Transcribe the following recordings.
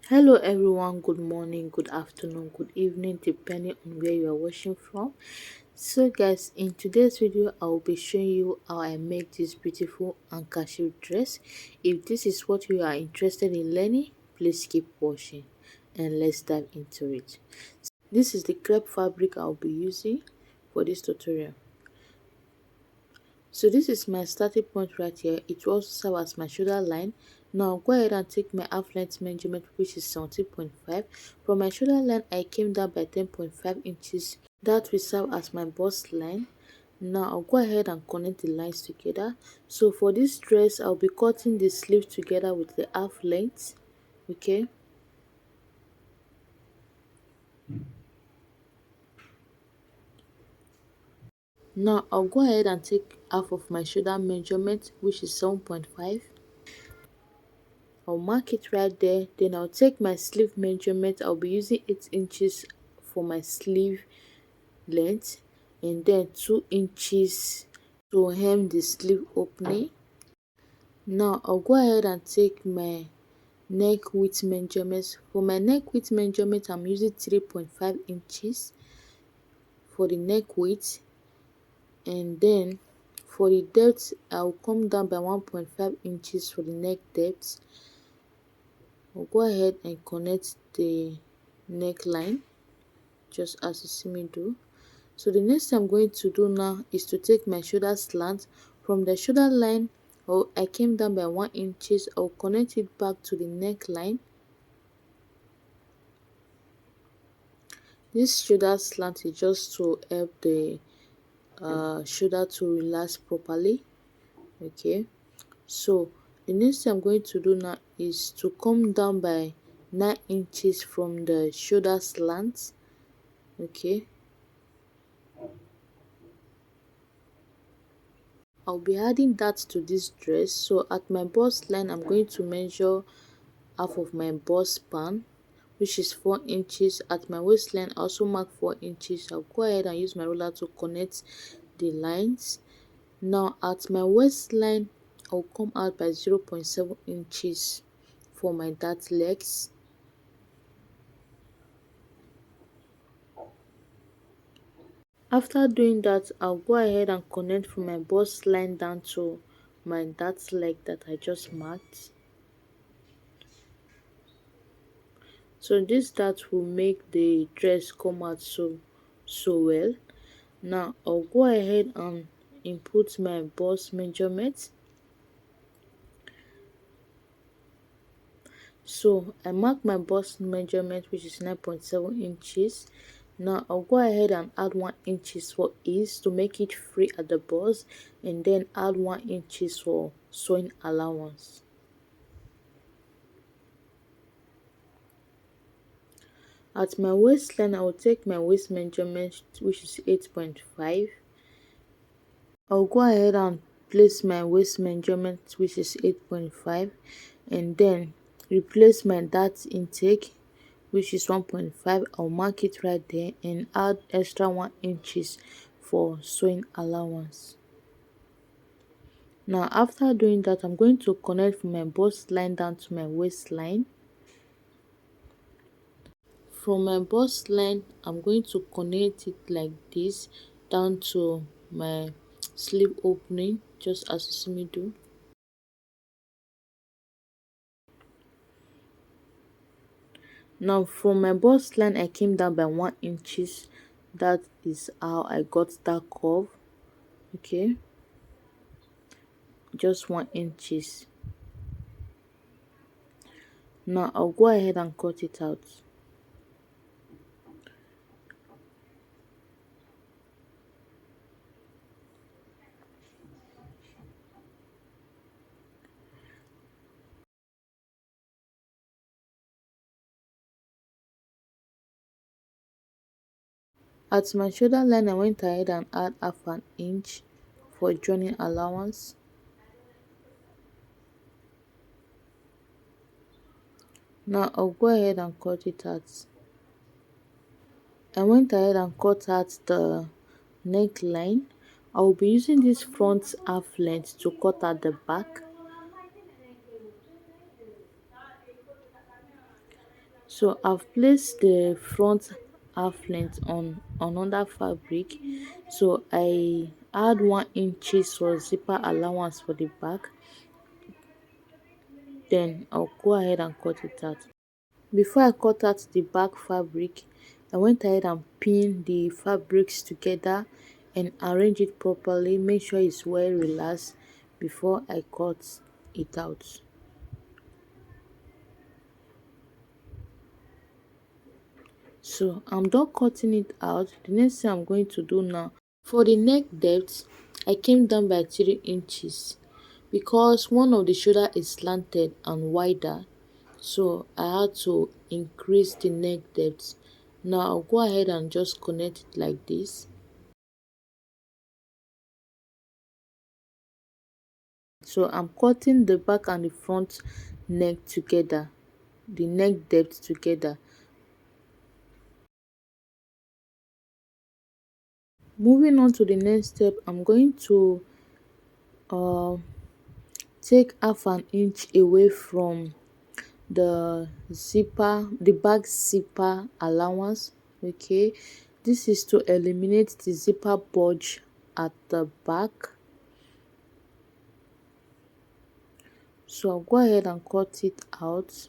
Hello everyone, good morning, good afternoon, good evening, depending on where you are watching from. So guys, in today's video, I will be showing you how I make this beautiful handkerchief dress. If this is what you are interested in learning, please keep watching and let's dive into it. This is the crepe fabric I'll be using for this tutorial. So this is my starting point right here. It will also serve as my shoulder line. Now go ahead and take my half length measurement, which is 17.5. From my shoulder line I came down by 10.5 inches. That will serve as my bust line. Now I'll go ahead and connect the lines together. So for this dress I'll be cutting the sleeve together with the half length. Okay. Now I'll go ahead and take half of my shoulder measurement, which is 7.5. I'll mark it right there. Then I'll take my sleeve measurement. I'll be using 8 inches for my sleeve length and then 2 inches to hem the sleeve opening. Now I'll go ahead and take my neck width measurements. For my neck width measurement, I'm using 3.5 inches for the neck width, and then for the depth I'll come down by 1.5 inches for the neck depth. I'll go ahead and connect the neckline just as you see me do. So the next thing I'm going to do now is to take my shoulder slant. From the shoulder line, I came down by 1 inches. I'll connect it back to the neckline. This shoulder slant is just to help the shoulder to relax properly. Okay, so the next thing I'm going to do now is to come down by 9 inches from the shoulder slant. Okay, I'll be adding that to this dress. So at my bust line I'm going to measure half of my bust span, which is 4 inches. At my waistline I also mark 4 inches. I'll go ahead and use my ruler to connect the lines. Now at my waistline I'll come out by 0.7 inches for my dart legs. After doing that, I'll go ahead and connect from my bust line down to my dart leg that I just marked. So this dart will make the dress come out so well. Now I'll go ahead and input my bust measurement. So I mark my bust measurement, which is 9.7 inches. Now I'll go ahead and add 1 inches for ease to make it free at the bust, and then add 1 inches for sewing allowance. At my waistline I will take my waist measurement, which is 8.5. I'll go ahead and place my waist measurement, which is 8.5, and then replace my dart intake, which is 1.5. I'll mark it right there and add extra 1 inches for sewing allowance. Now after doing that, I'm going to connect from my bust line down to my waistline. From my bust line I'm going to connect it like this down to my sleeve opening, just as you see me do. Now from my bust line I came down by 1 inches. That is how I got that curve. Okay, just 1 inches. Now I'll go ahead and cut it out. At my shoulder line I went ahead and add half an inch for joining allowance. Now I'll go ahead and cut it out. I went ahead and cut out the neckline. I will be using this front half length to cut out the back. So I've placed the front half length on another fabric. So I add 1 inches for zipper allowance for the back. Then I'll go ahead and cut it out. Before I cut out the back fabric, I went ahead and pinned the fabrics together and arrange it properly. Make sure it's well relaxed before I cut it out. So I'm done cutting it out. The next thing I'm going to do now, for the neck depth, I came down by 3 inches because one of the shoulder is slanted and wider, so I had to increase the neck depth. Now I'll go ahead and just connect it like this. So I'm cutting the back and the front neck together, the neck depth together. Moving on to the next step, I'm going to uh, take half an inch away from the back zipper allowance. Okay, this is to eliminate the zipper bulge at the back. So I'll go ahead and cut it out.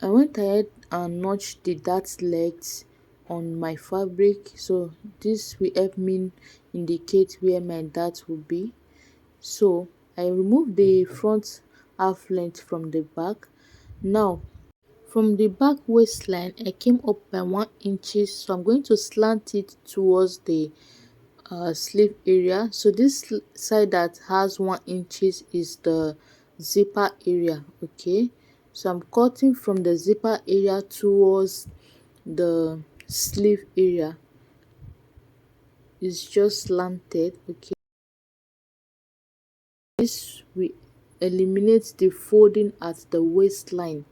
I went ahead and notched the dart legs on my fabric, so this will help me indicate where my dart will be. So I removed the front half length from the back. Now from the back waistline I came up by 1 inches, so I'm going to slant it towards the sleeve area. So this side that has 1 inches is the zipper area. Okay, so I'm cutting from the zipper area towards the sleeve area. It's just slanted. Okay, this will eliminate the folding at the waistline.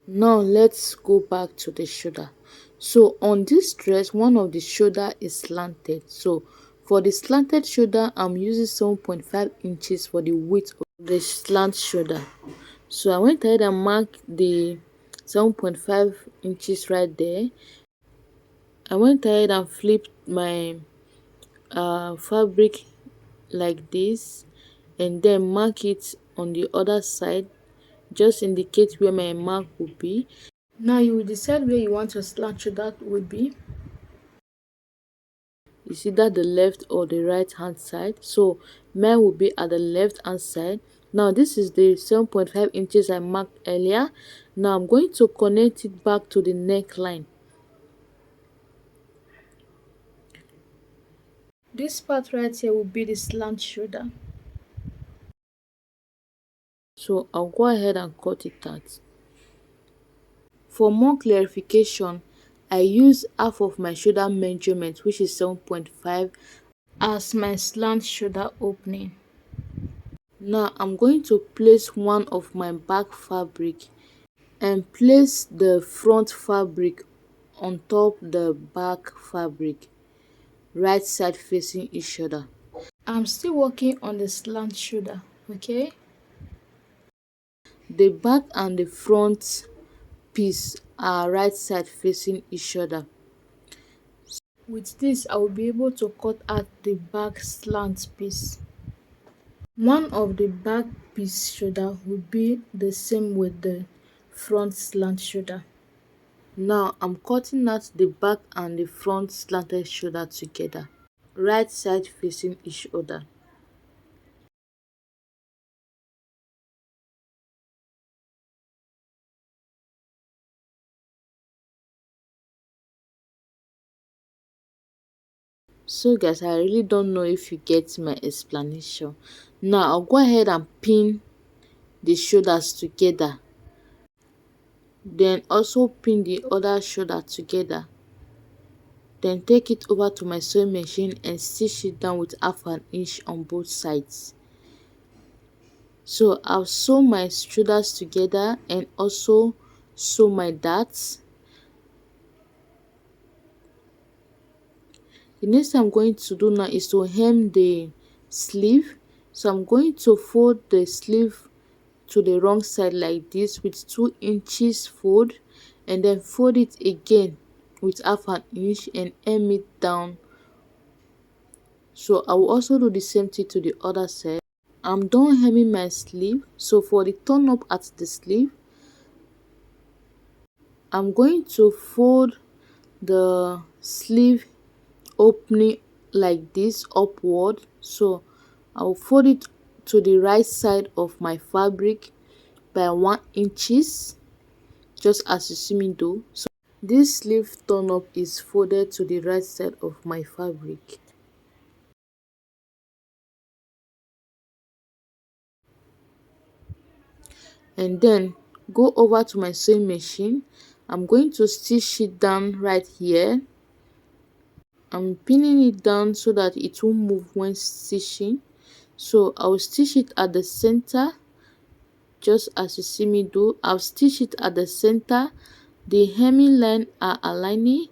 Now let's go back to the shoulder. So on this dress, one of the shoulder is slanted. So for the slanted shoulder, I'm using 7.5 inches for the width of the slant shoulder. So I went ahead and marked the 7.5 inches right there. I went ahead and flipped my fabric like this and then mark it on the other side, just indicate where my mark will be. Now you will decide where you want your slant shoulder will be. It's either the left or the right hand side. So mine will be at the left hand side. Now this is the 7.5 inches I marked earlier. Now I'm going to connect it back to the neckline. This part right here will be the slant shoulder. So I'll go ahead and cut it out. For more clarification, I use half of my shoulder measurement, which is 7.5, as my slant shoulder opening. Now I'm going to place one of my back fabric and place the front fabric on top the back fabric, right side facing each other. I'm still working on the slant shoulder. Okay, the back and the front piece are right side facing each other. With this I will be able to cut out the back slant piece. One of the back piece shoulder will be the same with the front slant shoulder. Now I'm cutting out the back and the front slanted shoulder together, right side facing each other. So guys, I really don't know if you get my explanation. Now I'll go ahead and pin the shoulders together, then also pin the other shoulder together, then take it over to my sewing machine and stitch it down with half an inch on both sides. So I'll sew my shoulders together and also sew my darts. The next thing I'm going to do now is to hem the sleeve. So I'm going to fold the sleeve to the wrong side like this with 2 inches fold, and then fold it again with half an inch and hem it down. So I will also do the same thing to the other side. I'm done hemming my sleeve. So for the turn up at the sleeve, I'm going to fold the sleeve opening like this upward. So I'll fold it to the right side of my fabric by 1 inches, just as you see me do. So this sleeve turn up is folded to the right side of my fabric. And then go over to my sewing machine. I'm going to stitch it down right here. I'm pinning it down so that it won't move when stitching. So I'll stitch it at the center, just as you see me do. I'll stitch it at the center. The hemming line are aligning,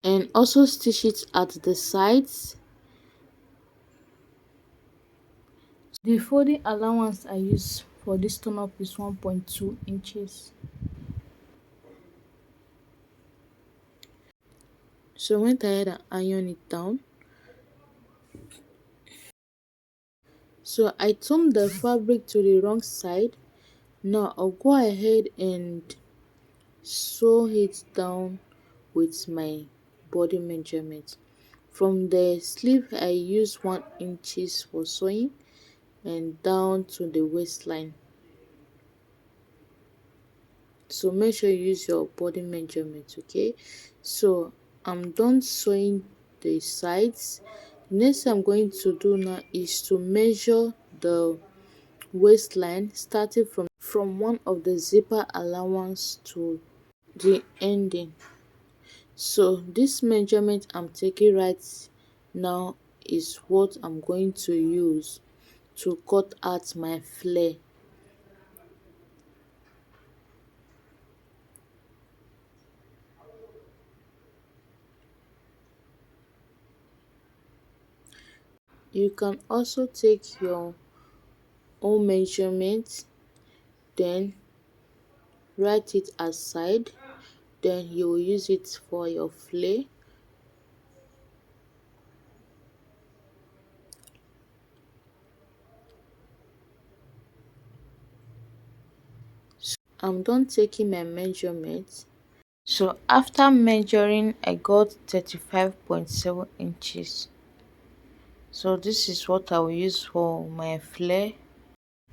and also stitch it at the sides. The folding allowance I use for this turn up is 1.2 inches. So I went ahead and iron it down. So I turned the fabric to the wrong side. Now I'll go ahead and sew it down with my body measurement. From the sleeve I use 1 inches for sewing and down to the waistline. So make sure you use your body measurement, okay? So I'm done sewing the sides. Next I'm going to do now is to measure the waistline, starting from one of the zipper allowance to the ending. So this measurement I'm taking right now is what I'm going to use to cut out my flare. You can also take your own measurement, then write it aside, then you will use it for your flare. I'm done taking my measurement. So after measuring I got 35.7 inches. So this is what I will use for my flare.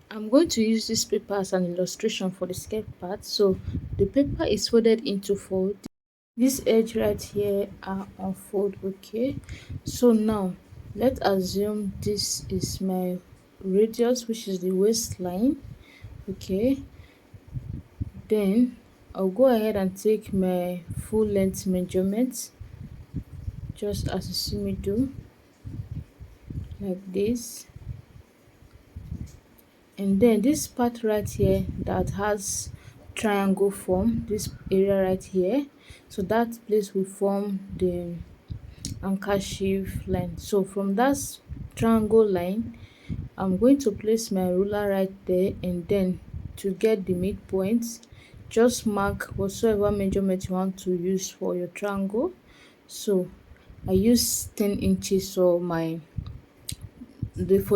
I'm going to use this paper as an illustration for the skirt part. So the paper is folded into fold. This edge right here are unfold, okay? So now let's assume this is my radius, which is the waistline, okay? Then I'll go ahead and take my full length measurement, just as you see me do, like this. And then this part right here that has triangle form, this area right here, so that place will form the handkerchief line. So from that triangle line, I'm going to place my ruler right there, and then to get the midpoint, just mark whatsoever measurement you want to use for your triangle. So I use 10 inches for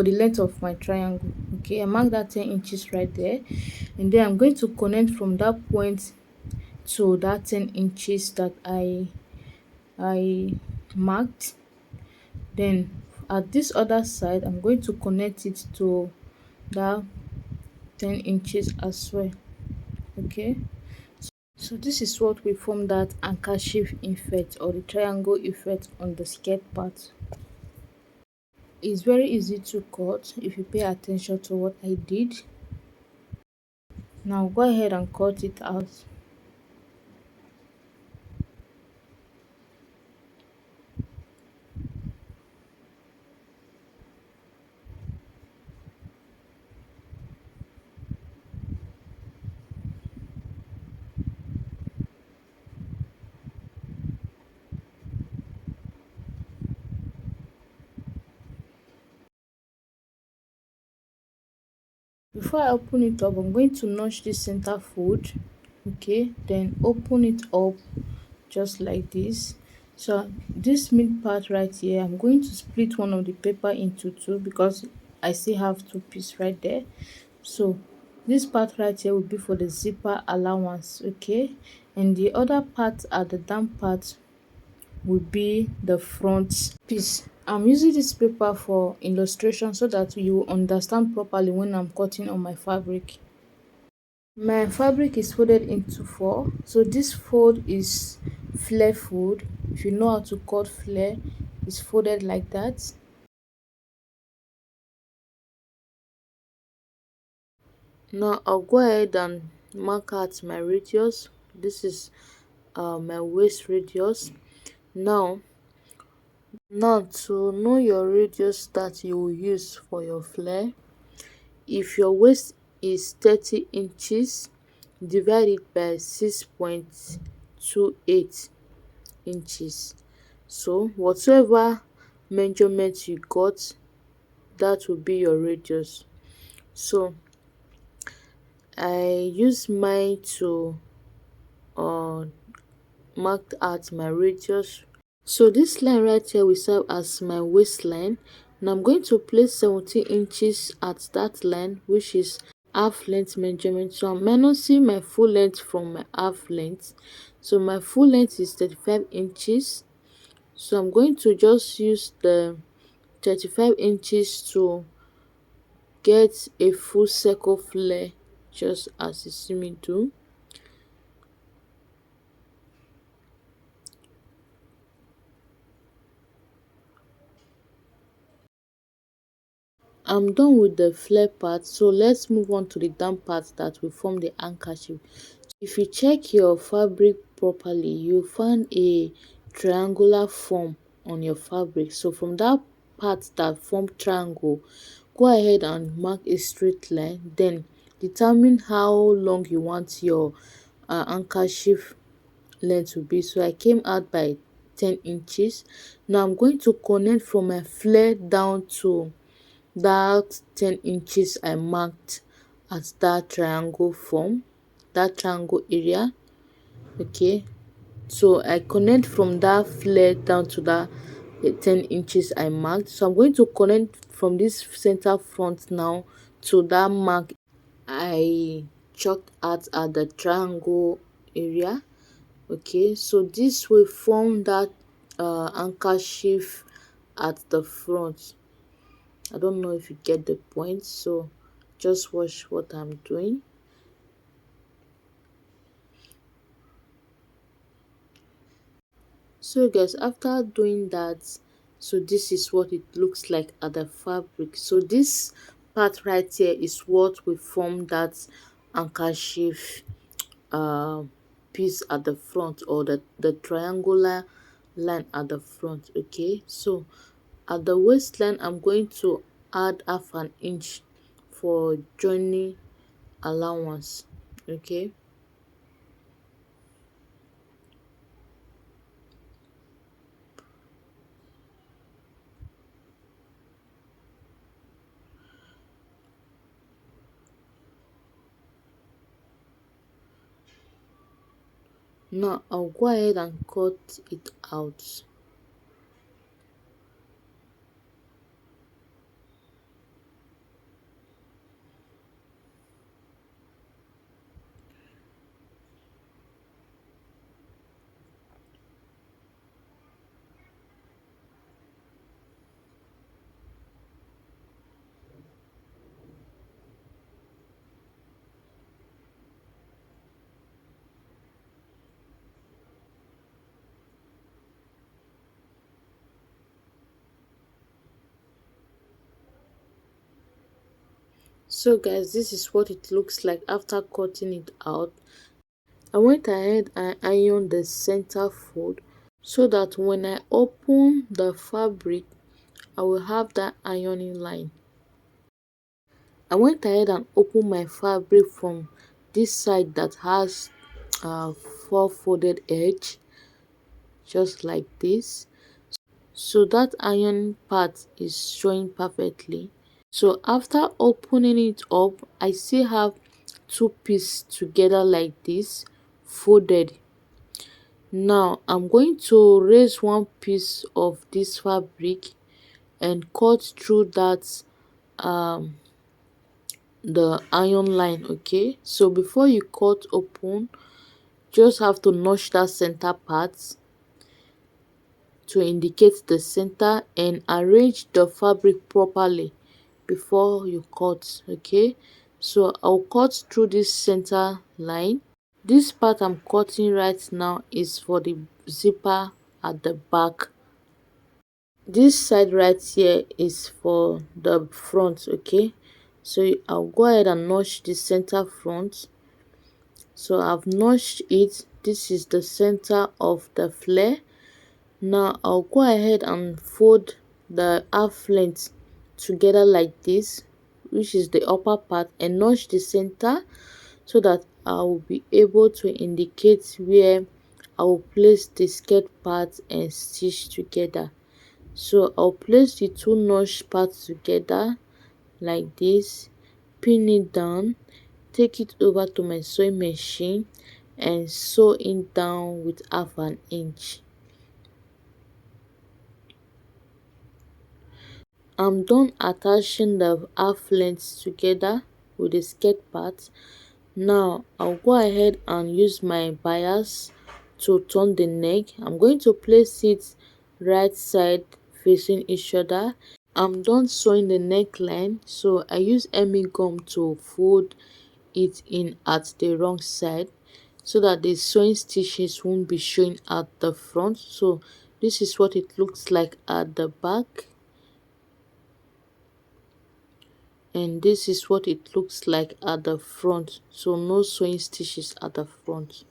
the length of my triangle, okay? I mark that 10 inches right there, and then I'm going to connect from that point to that 10 inches that I marked. Then at this other side I'm going to connect it to that 10 inches as well, okay? So this is what we form that handkerchief effect or the triangle effect on the skirt part. It's very easy to cut if you pay attention to what I did. Now go ahead and cut it out. Before I open it up, I'm going to notch this center fold. Okay, then open it up just like this. So this mid part right here, I'm going to split one of the paper into two because I still have two pieces right there. So this part right here will be for the zipper allowance, okay, and the other part at the down part will be the front piece. I'm using this paper for illustration so that you will understand properly when I'm cutting on my fabric. My fabric is folded into four, so this fold is flare fold. If you know how to cut flare, it's folded like that. Now I'll go ahead and mark out my radius. This is my waist radius. now now to know your radius that you will use for your flare, if your waist is 30 inches, divide it by 6.28 inches. So whatever measurement you got, that will be your radius. So I use mine to uh mark out my radius. So this line right here will serve as my waistline. Now I'm going to place 17 inches at that line, which is half length measurement. So I'm minusing my full length from my half length. So my full length is 35 inches. So I'm going to just use the 35 inches to get a full circle flare, just as you see me do. I'm done with the flare part, so let's move on to the down part that will form the handkerchief. If you check your fabric properly, you find a triangular form on your fabric. So from that part that form triangle, go ahead and mark a straight line, then determine how long you want your handkerchief length to be. So I came out by 10 inches. Now I'm going to connect from my flare down to that 10 inches I marked at that triangle form, that triangle area. Okay, so I connect from that flare down to that 10 inches I marked. So I'm going to connect from this center front now to that mark I chalked out at the triangle area. Okay, so this will form that handkerchief at the front. I don't know if you get the point, so just watch what I'm doing. So guys, after doing that, so this is what it looks like at the fabric. So this part right here is what will form that handkerchief uh, piece at the front, or the triangular line at the front. Okay, so at the waistline I'm going to add half an inch for joining allowance. Okay, now I'll go ahead and cut it out. So guys, this is what it looks like after cutting it out. I went ahead and ironed the center fold so that when I open the fabric, I will have that ironing line. I went ahead and opened my fabric from this side that has four folded edge, just like this. So that iron part is showing perfectly. So after opening it up, I still have two pieces together like this, folded. Now I'm going to raise one piece of this fabric and cut through that um the iron line. Okay, so before you cut open, just have to notch that center part to indicate the center and arrange the fabric properly before you cut. Okay, so I'll cut through this center line. This part I'm cutting right now is for the zipper at the back. This side right here is for the front. Okay, so I'll go ahead and notch the center front. So I've notched it. This is the center of the flare. Now I'll go ahead and fold the half length together like this, which is the upper part, and notch the center so that I will be able to indicate where I will place the skirt part and stitch together. So I'll place the two notched parts together like this, pin it down, take it over to my sewing machine and sew it down with half an inch. I'm done attaching the half lengths together with the skirt part. Now I'll go ahead and use my bias to turn the neck. I'm going to place it right side facing each other. I'm done sewing the neckline, so I use Emmy gum to fold it in at the wrong side so that the sewing stitches won't be showing at the front. So this is what it looks like at the back, and this is what it looks like at the front. So no sewing stitches at the front.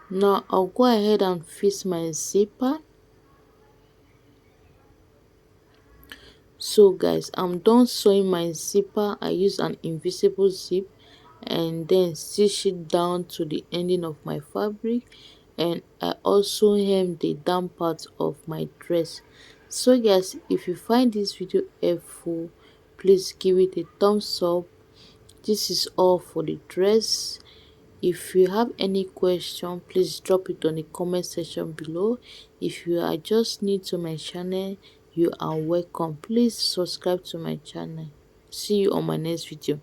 Now I'll go ahead and fix my zipper. So guys, I'm done sewing my zipper. I use an invisible zip and then stitch it down to the ending of my fabric, and I also hem the down part of my dress. So guys, if you find this video helpful, please give it a thumbs up. This is all for the dress. If you have any question, please drop it on the comment section below. If you are just new to my channel, you are welcome. Please subscribe to my channel. See you on my next video.